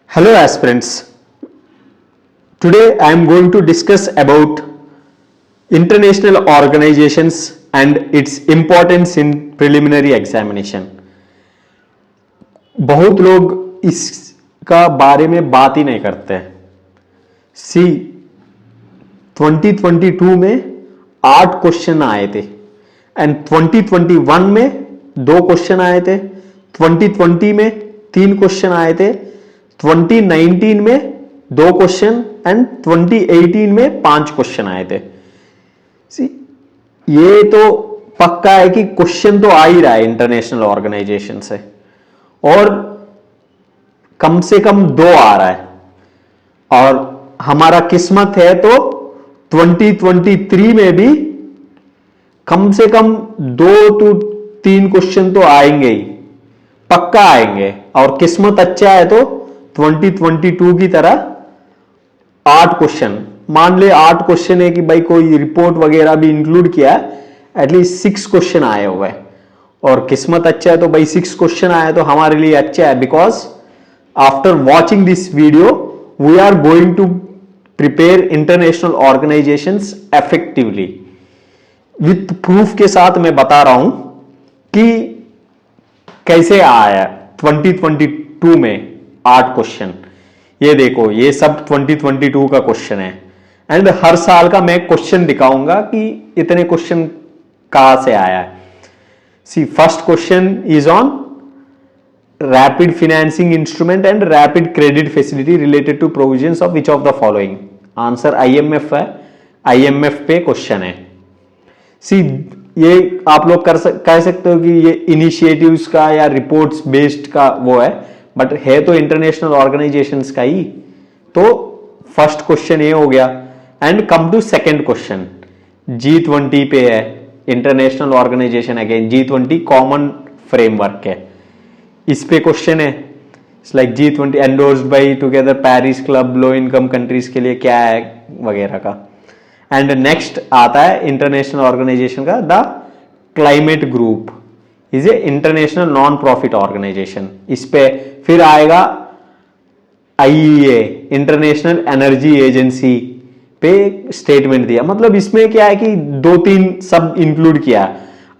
Hello aspirants. Today I am going to discuss about international organizations and its importance in preliminary examination. बहुत लोग इसका बारे में बात ही नहीं करते हैं. सी 2022 में 8 क्वेश्चन आए थे एंड 2021 में 2 क्वेश्चन आए थे, 2020 में 3 क्वेश्चन आए थे, 2019 में 2 क्वेश्चन एंड 2018 में 5 क्वेश्चन आए थे. ये तो पक्का है कि क्वेश्चन तो आ ही रहा है इंटरनेशनल ऑर्गेनाइजेशन से, और कम से कम 2 आ रहा है. और हमारा किस्मत है तो 2023 में भी कम से कम 2 to 3 क्वेश्चन तो आएंगे ही, पक्का आएंगे. और किस्मत अच्छा है तो 2022 की तरह 8 क्वेश्चन, मान ले 8 क्वेश्चन है कि भाई कोई रिपोर्ट वगैरह भी इंक्लूड किया है, एटलीस्ट 6 क्वेश्चन आए हुए हैं. और किस्मत अच्छा है तो भाई 6 क्वेश्चन आए तो हमारे लिए अच्छा है, because after watching this video we are going to prepare international organisations effectively. With proof के साथ मैं बता रहा हूं कि कैसे आया 2022 में 8 क्वेश्चन. ये देखो, ये सब 2022 का क्वेश्चन है एंड हर साल का मैं क्वेश्चन दिखाऊंगा कि इतने क्वेश्चन कहां से आया है. See first question is on rapid financing instrument and rapid credit facility related to provisions of which of the following. Answer IMF है, आईएमएफ पे क्वेश्चन है. सी ये आप लोग कह सकते हो कि ये इनिशिएटिव्स का या रिपोर्ट्स बेस्ड का वो है, बट है तो इंटरनेशनल ऑर्गेनाइजेशंस का ही. तो फर्स्ट क्वेश्चन ये हो गया. And come to second question, G20 पे है, international organisation again, G20 common framework है, इस पे क्वेश्चन है. It's like G20 endorsed by together Paris club, low income countries के लिए क्या है वगैरह का. एंड नेक्स्ट आता है इंटरनेशनल ऑर्गेनाइजेशन का the climate group is a international non profit organisation. इस पे फिर आएगा IEA, इंटरनेशनल एनर्जी एजेंसी पे स्टेटमेंट दिया. मतलब इसमें क्या है कि 2-3 सब इंक्लूड किया.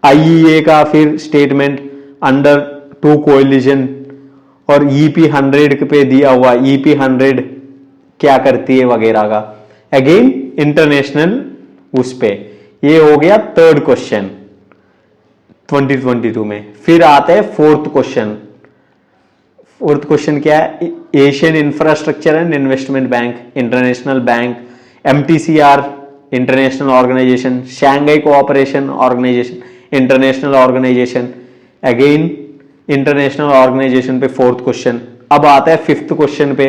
IEA का फिर स्टेटमेंट अंडर 2 कोएलिशन, और EP100 पे दिया हुआ EP100 क्या करती है वगैरह का. अगेन इंटरनेशनल उस पे. ये हो गया थर्ड क्वेश्चन 2022 में. फिर आता है फोर्थ क्वेश्चन. फोर्थ क्वेश्चन क्या है? Asian infrastructure and investment bank, international bank, MTCR international organisation, Shanghai cooperation organisation international organisation, again international organisation पे फोर्थ क्वेश्चन. अब आता है फिफ्थ क्वेश्चन पे,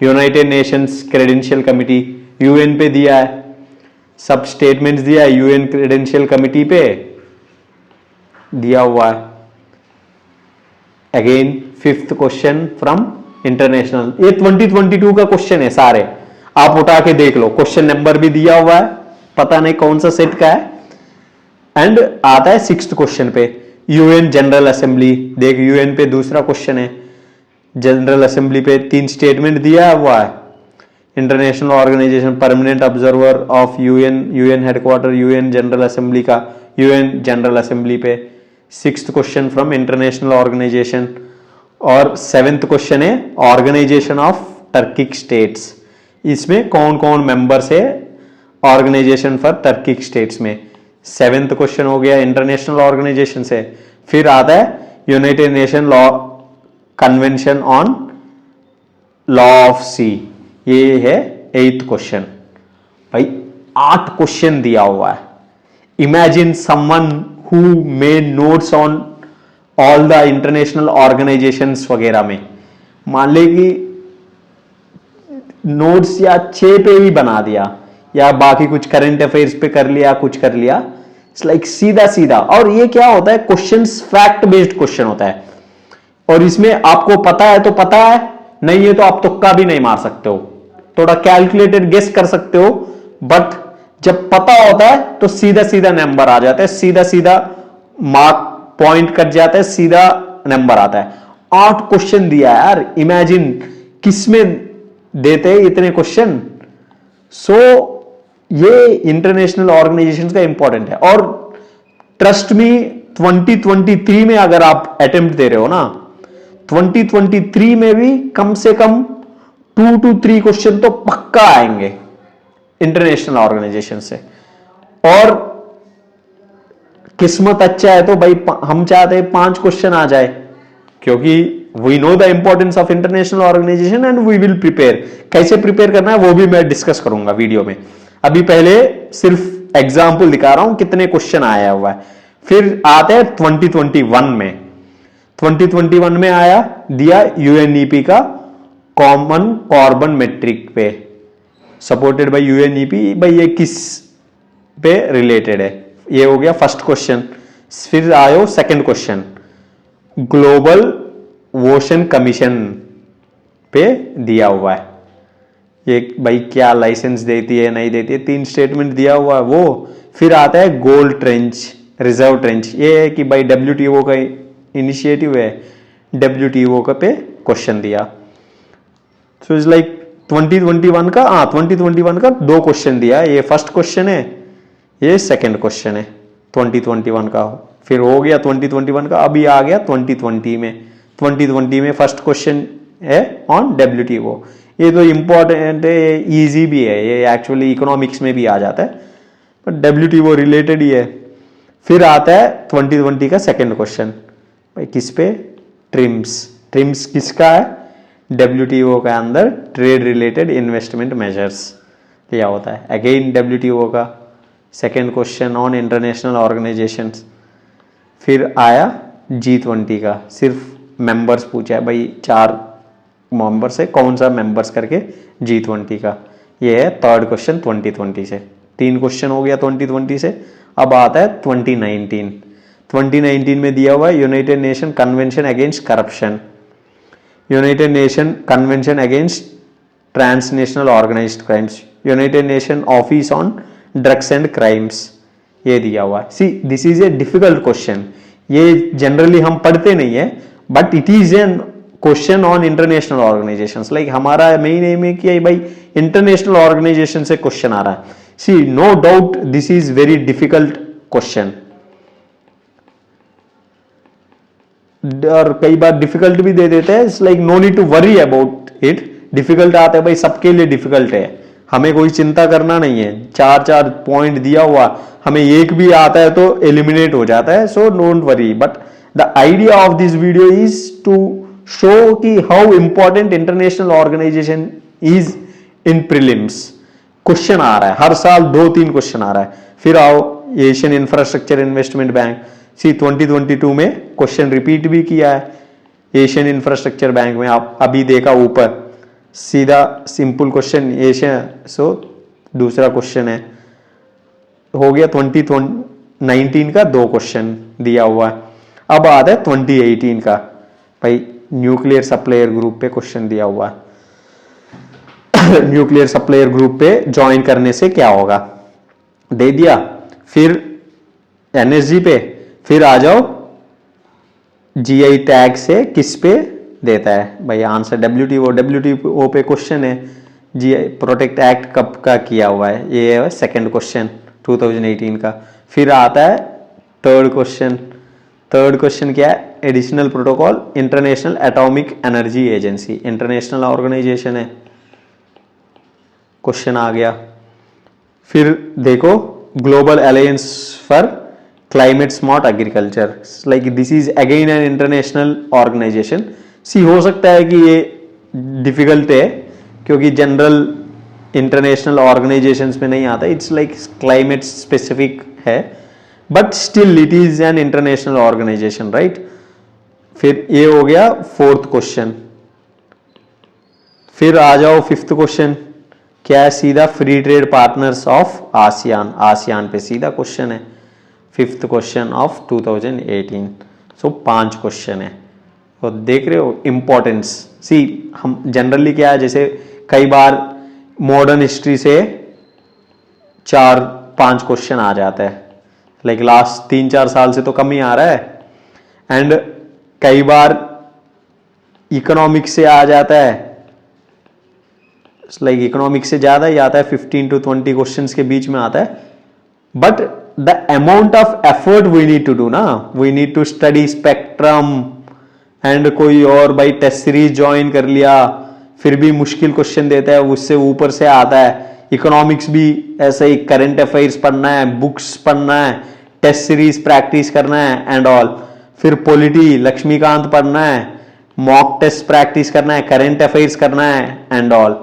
United Nations credential committee, UN पे दिया है, सब स्टेटमेंट्स दिया है, UN क्रेडेंशियल कमिटी पे दिया हुआ है. Again fifth question from international. ये 2022 का क्वेश्चन है सारे, आप उठा के देख लो, क्वेश्चन नंबर भी दिया हुआ है, पता नहीं कौन सा सेट का है. एंड आता है सिक्स्थ क्वेश्चन पे, UN जनरल असेंबली. देख UN पे दूसरा क्वेश्चन है, जनरल असेंबली पे 3 स्टेटमेंट दिया हुआ है. International organization, permanent observer of UN headquarter, UN General Assembly का, UN जनरल असेंबली पे. Sixth question from international organization. और सेवेंथ क्वेश्चन है ऑर्गेनाइजेशन ऑफ टर्किक स्टेट्स. इसमें कौन कौन मेंबर्स है ऑर्गेनाइजेशन फॉर टर्किक स्टेट्स में. सेवेंथ क्वेश्चन हो गया इंटरनेशनल ऑर्गेनाइजेशन से. फिर आता है United Nation Law Convention on Law of Sea, ये है 8th क्वेश्चन. भाई 8 क्वेश्चन दिया हुआ है. Imagine someone who made notes on all the international organisations वगैरह में, मान ले कि नोट्स या 6 पे भी बना दिया, या बाकी कुछ करंट अफेयर्स पे कर लिया, कुछ कर लिया. इट्स लाइक सीधा सीधा. और ये क्या होता है, क्वेश्चंस फैक्ट बेस्ड क्वेश्चन होता है, और इसमें आपको पता है तो पता है, नहीं है तो आप तुक्का भी नहीं मार सकते हो, थोड़ा कैलकुलेटेड गेस कर सकते हो. बट जब पता होता है तो सीधा सीधा नंबर आ जाता है, सीधा सीधा मार्क पॉइंट कट जाता है, सीधा नंबर आता है. 8 क्वेश्चन दिया है यार. इमेजिन किस में देते हैं इतने क्वेश्चन। सो ये इंटरनेशनल ऑर्गेनाइजेशंस का इंपॉर्टेंट है। और ट्रस्ट मी 2023 में अगर आप अटेम्प्ट दे रहे हो ना, 2023 में भी कम से कम 2 to 3 क्वेश्चन तो पक्का आएंगे इंटरनेशनल ऑर्गेनाइजेशन से। और किस्मत अच्छा है तो भाई हम चाहते हैं 5 क्वेश्चन आ जाए, क्योंकि we know the importance of international organisation and we will prepare. कैसे प्रिपेयर करना है वो भी मैं डिस्कस करूंगा वीडियो में। अभी पहले सिर्फ एग्जाम्पल दिखा रहा हूं कितने क्वेश्चन आया हुआ है। फिर आते हैं 2021 में। 2021 में आया दिया यूएनईपी का कॉमन कार्बन मेट्रिक पे, सपोर्टेड बाय यूएनईपी। भाई ये किस पे रिलेटेड है, ये हो गया फर्स्ट क्वेश्चन। फिर आयो second question, global ocean commission पे दिया हुआ है, ये भाई क्या लाइसेंस देती है नहीं देती है, 3 स्टेटमेंट दिया हुआ है वो। फिर आता है गोल्ड ट्रेंच, रिजर्व ट्रेंच, ये है कि भाई डब्ल्यूटीओ का इनिशिएटिव है, डब्ल्यूटीओ का पे क्वेश्चन दिया। सो इज लाइक 2021 का 2021 का 2 क्वेश्चन दिया, ये फर्स्ट क्वेश्चन है, ये सेकंड क्वेश्चन है 2021 का। फिर हो गया 2021 का, अभी आ गया 2020 में। 2020 में फर्स्ट क्वेश्चन है ऑन डब्ल्यूटीओ। ये तो इंपॉर्टेंट है, इजी भी है, ये एक्चुअली इकोनॉमिक्स में भी आ जाता है, पर डब्ल्यूटीओ रिलेटेड ही है। फिर आता है 2020 का सेकंड क्वेश्चन, भाई किस पे, ट्रिम्स। ट्रिम्स किसका है, डब्ल्यूटीओ का अंदर ट्रेड रिलेटेड इन्वेस्टमेंट मेजर्स लिया होता है, अगेन डब्ल्यूटीओ का second question on international organisations. फिर आया G20 का, सिर्फ मेंबर्स पूछा है, भाई 4 मेंबर्स है, कौन सा मेंबर्स करके G20 का, ये है थर्ड क्वेश्चन 2020 से। 3 क्वेश्चन हो गया 2020 से। अब आता है 2019। 2019 में दिया हुआ है United Nation Convention against Corruption, United Nation Convention against Transnational Organized Crimes, United Nation Office on Drugs and Crimes, ये दिया हुआ है। See this is a difficult question, ये जनरली हम पढ़ते नहीं है, but it is an question on international organizations. Like हमारा मेन एम है कि भाई इंटरनेशनल ऑर्गेनाइजेशन से क्वेश्चन आ रहा है। See no doubt this is very difficult question, और कई बार डिफिकल्ट भी दे देते हैं। It's like no need to worry about it. Difficult आता है भाई सबके लिए डिफिकल्ट है, हमें कोई चिंता करना नहीं है। 4 पॉइंट दिया हुआ, हमें एक भी आता है तो एलिमिनेट हो जाता है, so don't worry. But the idea of this video is to show कि how important international organization is in prelims. Question आ रहा है हर साल, 2-3 क्वेश्चन आ रहा है। फिर आओ एशियन इंफ्रास्ट्रक्चर इन्वेस्टमेंट बैंक, सी 2022 में क्वेश्चन रिपीट भी किया है एशियन इंफ्रास्ट्रक्चर बैंक में। आप अभी देखा ऊपर सीधा सिंपल क्वेश्चन एशियन, सो दूसरा क्वेश्चन है, हो गया 2019 का 2 क्वेश्चन दिया हुआ है। अब आता है 2018 का, भाई न्यूक्लियर सप्लायर ग्रुप पे क्वेश्चन दिया हुआ है। न्यूक्लियर सप्लायर ग्रुप पे ज्वाइन करने से क्या होगा, दे दिया। फिर एनएसजी पे, फिर आ जाओ जीआई टैग से किस पे देता है, भाई आंसर डब्ल्यूटीओ पे क्वेश्चन है। जीआई प्रोटेक्ट एक्ट कब का किया हुआ है, ये है सेकंड क्वेश्चन 2018 का। फिर आता है थर्ड क्वेश्चन। थर्ड क्वेश्चन क्या है, additional protocol International Atomic Energy Agency, international organisation है, क्वेश्चन आ गया। फिर देखो Global Alliance for Climate Smart Agriculture, like this is again an international organization. See हो सकता है कि ये डिफिकल्ट है क्योंकि जनरल इंटरनेशनल ऑर्गेनाइजेशंस में नहीं आता, इट्स लाइक क्लाइमेट स्पेसिफिक है, but still it is an international organisation, right. फिर ये हो गया फोर्थ क्वेश्चन। फिर आ जाओ फिफ्थ क्वेश्चन, क्या है, सीधा free trade partners of ASEAN, ASEAN पे सीधा क्वेश्चन है, fifth question of 2018। So 5 question है, तो देख रहे हो इंपॉर्टेंस। सी हम जनरली क्या है, जैसे कई बार मॉडर्न हिस्ट्री से 4-5 क्वेश्चन आ जाता है, लाइक लास्ट 3-4 साल से तो कम ही आ रहा है। एंड कई बार इकोनॉमिक्स से आ जाता है, लाइक इकोनॉमिक्स से ज्यादा ही आता है, 15 to 20 क्वेश्चंस के बीच में आता है, but the amount of effort we need to do ना, we need to study spectrum and कोई और भाई टेस्ट सीरीज ज्वाइन कर लिया, फिर भी मुश्किल क्वेश्चन देता है, उससे ऊपर से आता है। इकोनॉमिक्स भी ऐसे ही, करंट अफेयर्स पढ़ना है, बुक्स पढ़ना है, टेस्ट सीरीज प्रैक्टिस करना है एंड ऑल, फिर पॉलिटी लक्ष्मीकांत पढ़ना है, मॉक टेस्ट प्रैक्टिस करना है, करंट अफेयर्स करना है एंड ऑल।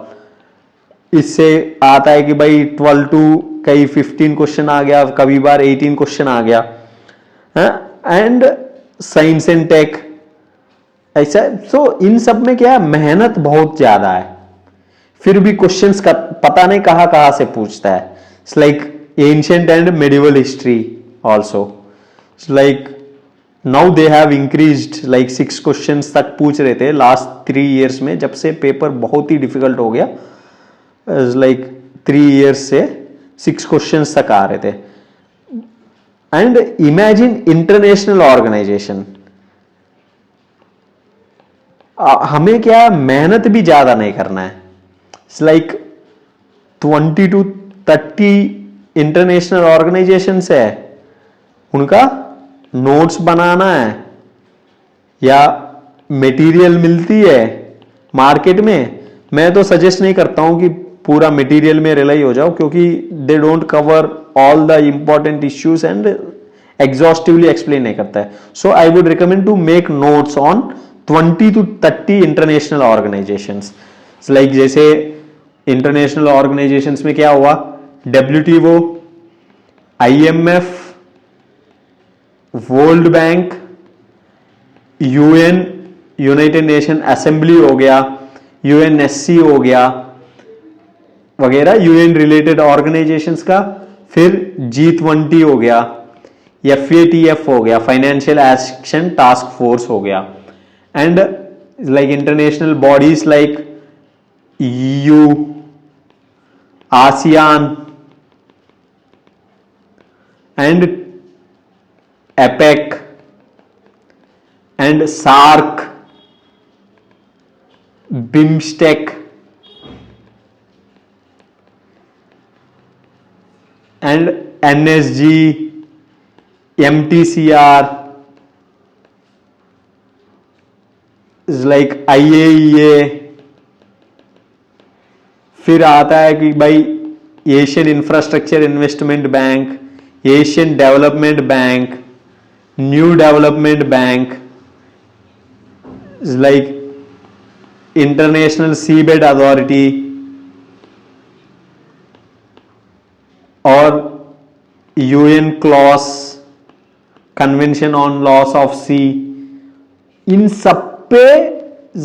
इससे आता है कि भाई 12 to कई 15 क्वेश्चन आ गया, कभी बार 18 क्वेश्चन आ गया, एंड साइंस एंड टेक ऐसा। सो इन सब में क्या है, मेहनत बहुत ज्यादा है, फिर भी क्वेश्चंस का पता नहीं कहां कहां से पूछता है। It's like ancient and medieval history also, it's like now they have increased, like 6 questions तक पूछ रहे थे लास्ट 3 years में, जब से पेपर बहुत ही डिफिकल्ट हो गया, लाइक 3 years से 6 क्वेश्चंस तक आ रहे थे। एंड इमेजिन इंटरनेशनल ऑर्गेनाइजेशन, हमें क्या मेहनत भी ज्यादा नहीं करना है। It's like 20 to 30 international organisation है, उनका नोट्स बनाना है या मटेरियल मिलती है मार्केट में। मैं तो सजेस्ट नहीं करता हूं कि पूरा मटेरियल में रिलाई हो जाओ, क्योंकि they don't cover all the important issues and exhaustively explain नहीं करता है। So I would recommend to make notes on 20 to 30 international organizations. Like जैसे इंटरनेशनल ऑर्गेनाइजेशंस में क्या हुआ, WTO, IMF, World Bank, UN United Nation Assembly हो गया, UNSC हो गया वगैरह, UN रिलेटेड ऑर्गेनाइजेशंस का। फिर G20 हो गया, FATF हो गया, फाइनेंशियल एक्शन टास्क फोर्स हो गया, and like international bodies like EU, ASEAN and APEC and SAARC, BIMSTEC and NSG, MTCR, like IAEA। फिर आता है कि भाई Asian Infrastructure Investment Bank, Asian Development Bank, New Development Bank, like International Seabed Authority और UN क्लॉस, convention on laws of sea. इन सब पे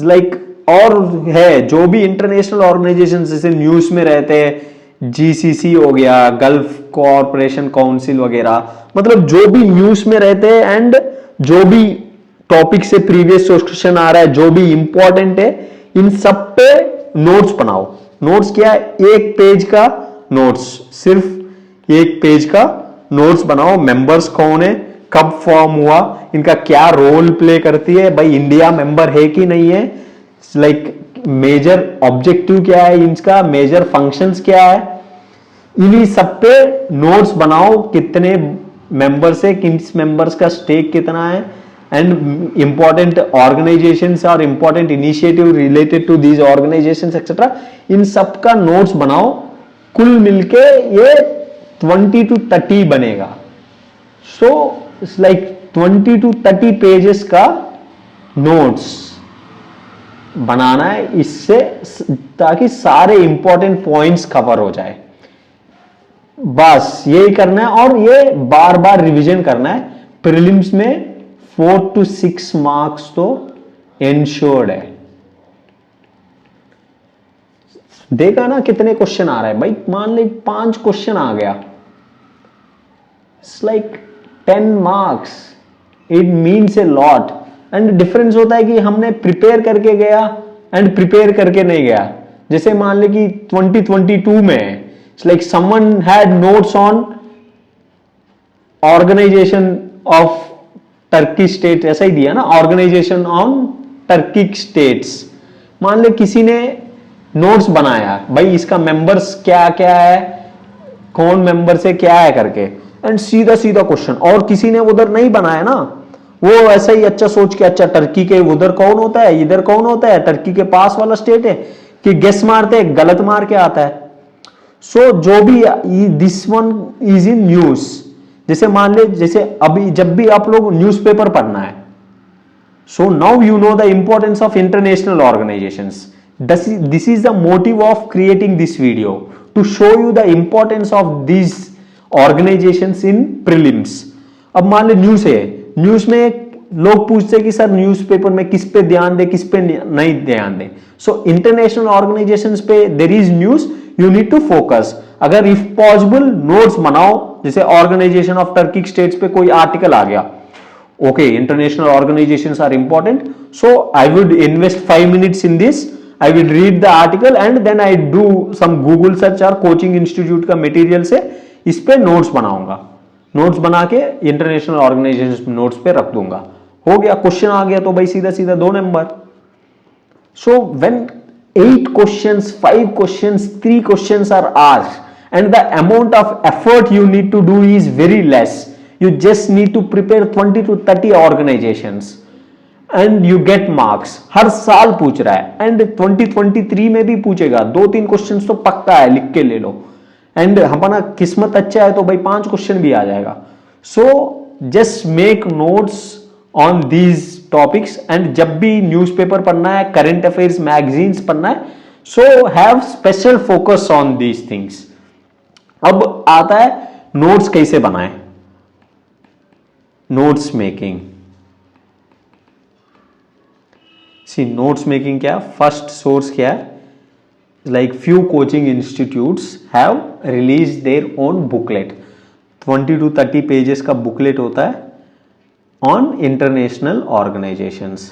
लाइक और है जो भी इंटरनेशनल ऑर्गेनाइजेशन जैसे न्यूज में रहते हैं, GCC हो गया, गल्फ कोऑपरेशन काउंसिल वगैरह, मतलब जो भी न्यूज में रहते हैं एंड जो भी टॉपिक से प्रीवियस क्वेश्चन आ रहा है, जो भी इंपॉर्टेंट है, इन सब पे नोट्स बनाओ। नोट्स क्या है, 1 पेज का नोट्स, सिर्फ 1 पेज का नोट्स बनाओ। मेंबर्स कौन है, कब फॉर्म हुआ, इनका क्या रोल प्ले करती है, भाई इंडिया मेंबर है कि नहीं है, लाइक मेजर ऑब्जेक्टिव क्या है इनका, मेजर फंक्शंस क्या है, इन्हीं सब पे नोट्स बनाओ। कितने मेंबर्स है, किन मेंबर्स का स्टेक कितना है, एंड इंपॉर्टेंट ऑर्गेनाइजेशंस और important initiative related to these organizations etcetera, इन सब का नोट्स बनाओ। कुल मिलके ये 20 to 30 बनेगा। So it's like 20 to 30 pages का नोट्स बनाना है इससे, ताकि सारे इंपॉर्टेंट पॉइंट्स कवर हो जाए। बस यही करना है और ये बार बार रिवीजन करना है। प्रीलिम्स में 4 to 6 मार्क्स तो एंश्योर्ड है। देखा ना कितने क्वेश्चन आ रहे हैं भाई, मान ली 5 क्वेश्चन आ गया, it's like 10 marks, it means a lot. And difference होता है कि हमने प्रिपेयर करके गया एंड प्रिपेयर करके नहीं गया। जैसे मान ले कि 2022 में it's like someone had notes on organisation of Turkey state, ऐसा ही दिया ना, ऑर्गेनाइजेशन ऑन टर्किक स्टेट्स। मान ले किसी ने नोट्स बनाया भाई, इसका मेंबर्स क्या क्या है, कौन मेंबर से क्या है करके, एंड सीधा सीधा क्वेश्चन। और किसी ने उधर नहीं बनाया ना, वो ऐसा ही अच्छा सोच के, अच्छा टर्की के उधर कौन होता है, इधर कौन होता है, टर्की के पास वाला स्टेट है, कि गेस मारते हैं, गलत मार के आता है। सो जो भी, this one is in news. जैसे मान ले, जैसे अभी जब भी आप लोग न्यूज़पेपर पढ़ना है, so now you know the importance of international organizations. This is the motive of creating this video, to show you the importance of these organizations in prelims. अब मान ले न्यूज है, न्यूज में लोग पूछते हैं कि सर न्यूज़पेपर में किस पे ध्यान दे, किस पे नहीं ध्यान दे। सो इंटरनेशनल ऑर्गेनाइजेशंस पे there is news, you need to focus. अगर इफ पॉसिबल नोट्स बनाओ, जैसे ऑर्गेनाइजेशन ऑफ टर्किक स्टेट्स पे कोई आर्टिकल आ गया, okay, international organizations are important, so I would invest 5 minutes in this, I will read the article and then I do some Google search or coaching institute का material से इस पे notes बनाऊंगा, notes बना के international organisation notes पे रख दूंगा। हो गया, क्वेश्चन आ गया तो भाई सीधा सीधा 2 number. So when 8 questions, 5 questions, 3 questions are asked and the amount of effort you need to do is very less, you just need to prepare 20 to 30 organizations and you get marks। हर साल पूछ रहा है and 2023 में भी पूछेगा, 2-3 questions तो पक्का है, लिख के ले लो। एंड हमारा किस्मत अच्छा है तो भाई 5 क्वेश्चन भी आ जाएगा। So just make notes on these topics, and जब भी न्यूज़पेपर पढ़ना है, करंट अफेयर्स मैगजीन्स पढ़ना है, so have special focus on these things. अब आता है नोट्स कैसे बनाएं, notes making. See notes making क्या, फर्स्ट सोर्स क्या है, like few coaching institutes have release their own booklet, 20 to 30 pages का बुकलेट होता है ऑन इंटरनेशनल ऑर्गेनाइजेशंस।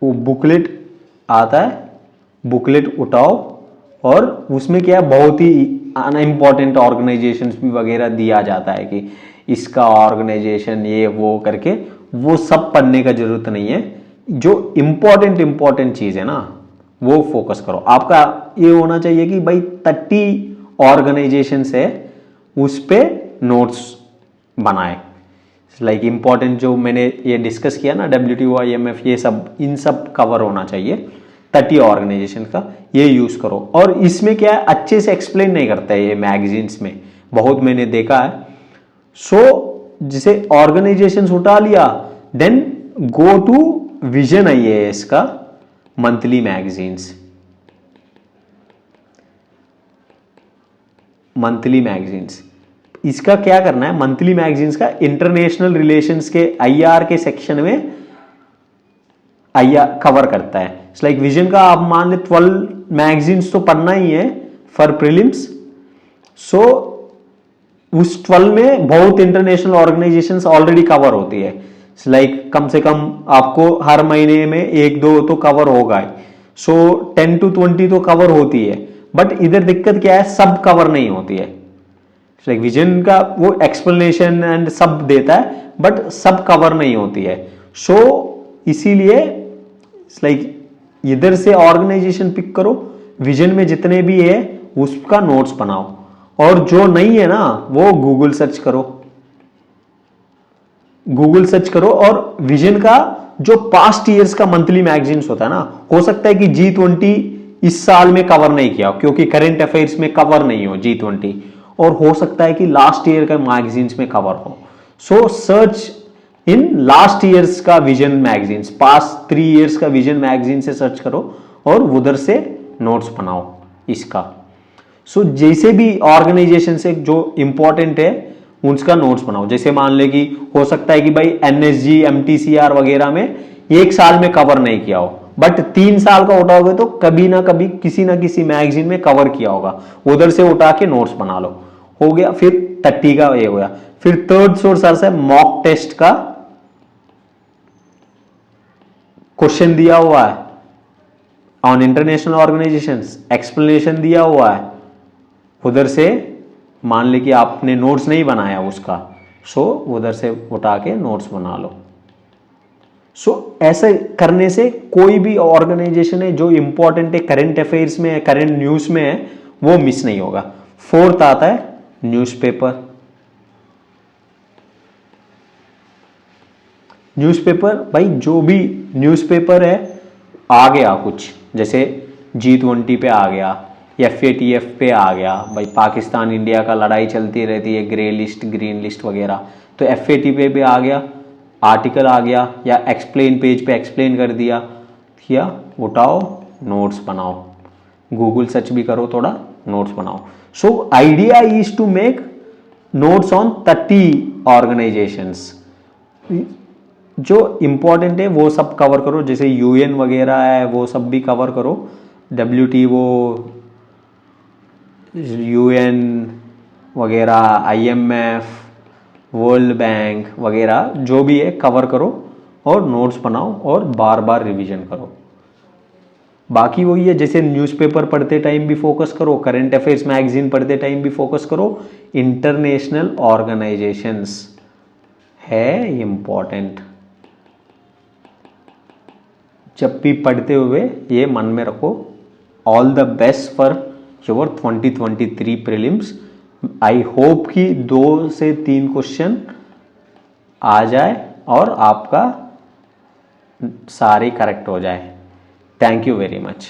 वो बुकलेट आता है, बुकलेट उठाओ, और उसमें क्या है, बहुत ही अनइम्पॉर्टेंट ऑर्गेनाइजेशंस भी वगैरह दिया जाता है कि इसका ऑर्गेनाइजेशन ये वो करके, वो सब पढ़ने का जरूरत नहीं है। जो इंपॉर्टेंट चीज है ना, वो फोकस करो। आपका ये होना चाहिए कि भाई 30 ऑर्गेनाइजेशन है, उस पे नोट्स बनाए। लाइक इंपॉर्टेंट जो मैंने ये डिस्कस किया ना, WTO, IMF, ये सब, इन सब कवर होना चाहिए 30 ऑर्गेनाइजेशन का, ये यूज करो। और इसमें क्या है, अच्छे से एक्सप्लेन नहीं करता है ये मैगजीन्स में, बहुत मैंने देखा है। सो जिसे ऑर्गेनाइजेशन उठा लिया, then go to vision IAS का मंथली मैगजीन्स, मंथली मैगजीन्स। इसका क्या करना है, मंथली मैगजीन्स का इंटरनेशनल रिलेशंस के IR के सेक्शन में कवर करता है। लाइक विजन का आप मान ले 12 मैगजीन्स तो पढ़ना ही है फॉर प्रीलिम्स। सो उस 12 में बहुत इंटरनेशनल ऑर्गेनाइजेशंस ऑलरेडी कवर होती है। लाइक कम से कम आपको हर महीने में 1-2 तो कवर होगा ही। सो 10 to 20 तो कवर होती है, बट इधर दिक्कत क्या है, सब कवर नहीं होती है। लाइक विजन का वो एक्सप्लेनेशन एंड सब देता है, बट सब कवर नहीं होती है। सो इसीलिए लाइक इधर से ऑर्गेनाइजेशन पिक करो, विजन में जितने भी है उसका नोट्स बनाओ, और जो नहीं है ना वो गूगल सर्च करो, गूगल सर्च करो। और विजन का जो पास्ट ईयर्स का मंथली मैगजीन्स होता है ना, हो सकता है कि G20 इस साल में कवर नहीं किया क्योंकि करंट अफेयर्स में कवर नहीं हो G20, और हो सकता है कि लास्ट ईयर का मैगजीन्स में कवर हो। सो सर्च इन लास्ट ईयर्स का विजन मैगजीन्स, पास्ट 3 ईयर्स का विजन मैगजीन से सर्च करो और उधर से नोट्स बनाओ इसका। सो जैसे भी ऑर्गेनाइजेशन से जो इंपॉर्टेंट है उसका नोट्स बनाओ। जैसे मान ले कि हो सकता है कि भाई NSG, MTCR वगैरह में 1 साल में कवर नहीं किया हो, बट 3 साल का उठाओगे तो कभी ना कभी किसी ना किसी मैगजीन में कवर किया होगा, उधर से उठा के नोट्स बना लो। हो गया, फिर 30 का ये हो गया। फिर थर्ड सोर्स है मॉक टेस्ट का, क्वेश्चन दिया हुआ है ऑन इंटरनेशनल ऑर्गेनाइजेशंस, एक्सप्लेनेशन दिया हुआ है, उधर से मान ले कि आपने नोट्स नहीं बनाया उसका, सो उधर से उठा के नोट्स बना लो। सो ऐसे करने से कोई भी ऑर्गेनाइजेशन है जो इंपॉर्टेंट है, करंट अफेयर्स में है, करंट न्यूज में है, वो मिस नहीं होगा। फोर्थ आता है न्यूज़पेपर। न्यूज़पेपर भाई, जो भी न्यूज़पेपर है आ गया कुछ, जैसे G20 पे आ गया, FATF पे आ गया, भाई पाकिस्तान इंडिया का लड़ाई चलती रहती है, ग्रे लिस्ट ग्रीन लिस्ट वगैरह, तो FATF पे आ गया, आर्टिकल आ गया, या एक्सप्लेन पेज पे एक्सप्लेन कर दिया, किया, उठाओ नोट्स बनाओ, गूगल सर्च भी करो, थोड़ा नोट्स बनाओ। So idea is to make notes on 30 organisations. जो इंपॉर्टेंट है वो सब कवर करो, जैसे UN वगैरह है वो सब भी कवर करो, WTO, UN वगैरह, IMF, वर्ल्ड बैंक वगैरह जो भी है कवर करो और नोट्स बनाओ और बार बार रिवीजन करो। बाकी वही है, जैसे न्यूज़पेपर पढ़ते टाइम भी फोकस करो, करंट अफेयर्स मैगजीन पढ़ते टाइम भी फोकस करो, इंटरनेशनल ऑर्गेनाइजेशंस है इम्पॉर्टेंट। जब भी पढ़ते हुए ये मन में रखो। All the best for your 2023 prelims. I hope कि 2 से 3 क्वेश्चन आ जाए और आपका सारे करेक्ट हो जाए। Thank you very much.